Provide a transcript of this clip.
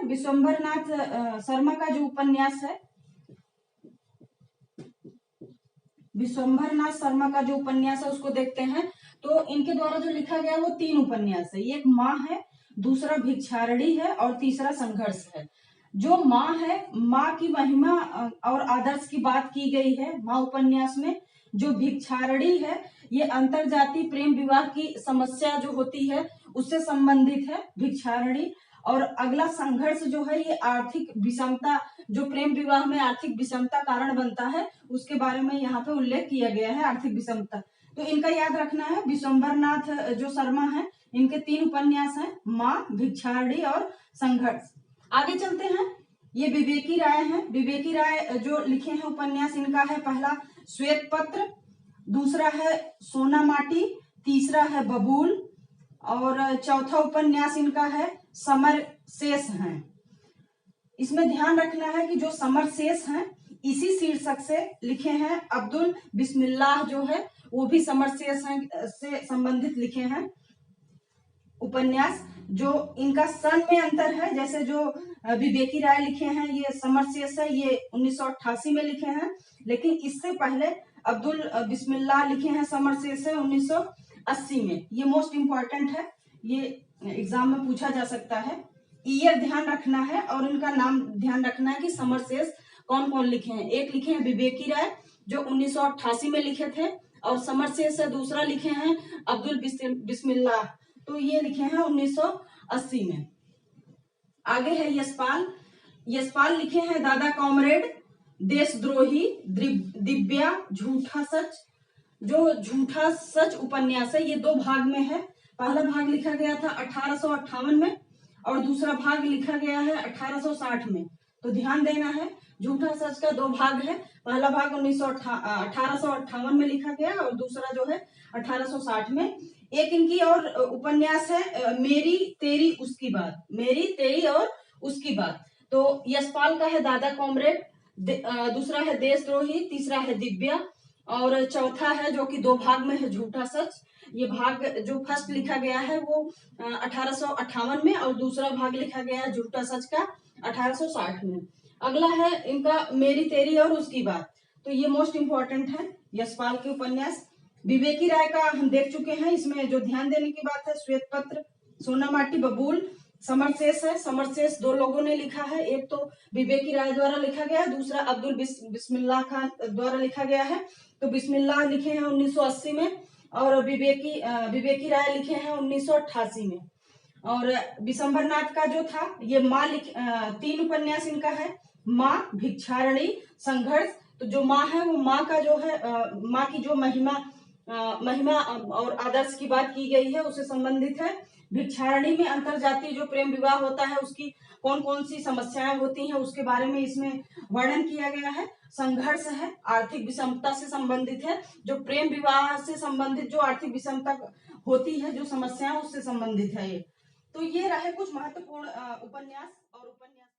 हैं विश्वंभर नाथ शर्मा का जो उपन्यास है, विश्वंभर नाथ शर्मा का जो उपन्यास है उसको देखते हैं। तो इनके द्वारा जो लिखा गया वो 3 उपन्यास है। एक माँ है, दूसरा भिक्षारणी है और तीसरा संघर्ष है। जो माँ है, माँ की महिमा और आदर्श की बात की गई है माँ उपन्यास में। जो भिक्षारणी है, ये अंतरजातीय प्रेम विवाह की समस्या जो होती है उससे संबंधित है भिक्षारणी। और अगला संघर्ष जो है, ये आर्थिक विषमता, जो प्रेम विवाह में आर्थिक विषमता कारण बनता है उसके बारे में यहाँ पे उल्लेख किया गया है, आर्थिक विषमता। तो इनका याद रखना है, विश्वंभर नाथ जो शर्मा है, इनके 3 उपन्यास हैं, माँ, भिक्षारणी और संघर्ष। आगे चलते हैं। ये विवेकी राय हैं। विवेकी राय जो लिखे हैं उपन्यास, इनका है पहला श्वेत पत्र, दूसरा है सोना माटी, तीसरा है बबूल और चौथा उपन्यास इनका है समर शेष हैं। इसमें ध्यान रखना है कि जो समर शेष हैं इसी शीर्षक से लिखे हैं अब्दुल बिस्मिल्लाह जो है, वो भी समर शेष से संबंधित लिखे हैं उपन्यास। जो इनका सन में अंतर है, जैसे जो विवेकी राय लिखे हैं ये समर शेष है, ये 1988 में लिखे हैं, लेकिन इससे पहले अब्दुल बिस्मिल्लाह लिखे हैं समर शेष है 1980 में। ये मोस्ट इंपॉर्टेंट है, ये एग्जाम में पूछा जा सकता है। ईयर ध्यान रखना है और इनका नाम ध्यान रखना है कि समर शेष कौन कौन लिखे हैं। एक लिखे हैं विवेकी राय जो 1988 में लिखे थे, और समर शेष दूसरा लिखे हैं अब्दुल बिस्मिल्लाह, तो ये लिखे हैं 1980 में। आगे है यशपाल। यशपाल लिखे हैं दादा कॉमरेड, देशद्रोही, दिव्या, झूठा सच। जो झूठा सच उपन्यास है ये 2 भाग में है। पहला भाग लिखा गया था 1858 में और दूसरा भाग लिखा गया है 1860 में। तो ध्यान देना है, झूठा सच का 2 भाग है। पहला भाग 1858 में लिखा गया और दूसरा जो है 1860 में। एक इनकी और उपन्यास है मेरी तेरी उसकी बात, मेरी तेरी और उसकी बात। तो यशपाल का है दादा कॉमरेड, दूसरा है देशद्रोही, तीसरा है दिव्या और चौथा है जो कि 2 भाग में है झूठा सच। ये भाग जो फर्स्ट लिखा गया है वो 1858 में और दूसरा भाग लिखा गया है झूठा सच का 1860 में। अगला है इनका मेरी तेरी और उसकी बात, तो ये मोस्ट इंपॉर्टेंट है यशपाल के उपन्यास। विवेकी राय का हम देख चुके हैं, इसमें जो ध्यान देने की बात है श्वेत पत्र, सोना माटी, बबूल, समर शेष है। समर शेष 2 लोगों ने लिखा है, एक तो विवेकी राय द्वारा लिखा गया, दूसरा अब्दुल बिस्मिल्लाह खान द्वारा लिखा गया है। तो बिस्मिल्लाह लिखे हैं 1980 में और विवेकी राय लिखे हैं 1988 में। और विश्वंभर नाथ का जो था ये माँ 3 उपन्यास इनका है, माँ, भिक्षारणी, संघर्ष। तो जो माँ है वो माँ का जो है माँ की जो महिमा और आदर्श की बात की गई है उससे संबंधित है। भिक्षारणी में अंतरजातीय जो प्रेम विवाह होता है उसकी कौन कौन सी समस्याएं होती हैं उसके बारे में इसमें वर्णन किया गया है। संघर्ष है, आर्थिक विषमता से संबंधित है, जो प्रेम विवाह से संबंधित जो आर्थिक विषमता होती है, जो समस्याएं उससे संबंधित है ये। तो ये रहे कुछ महत्वपूर्ण उपन्यास और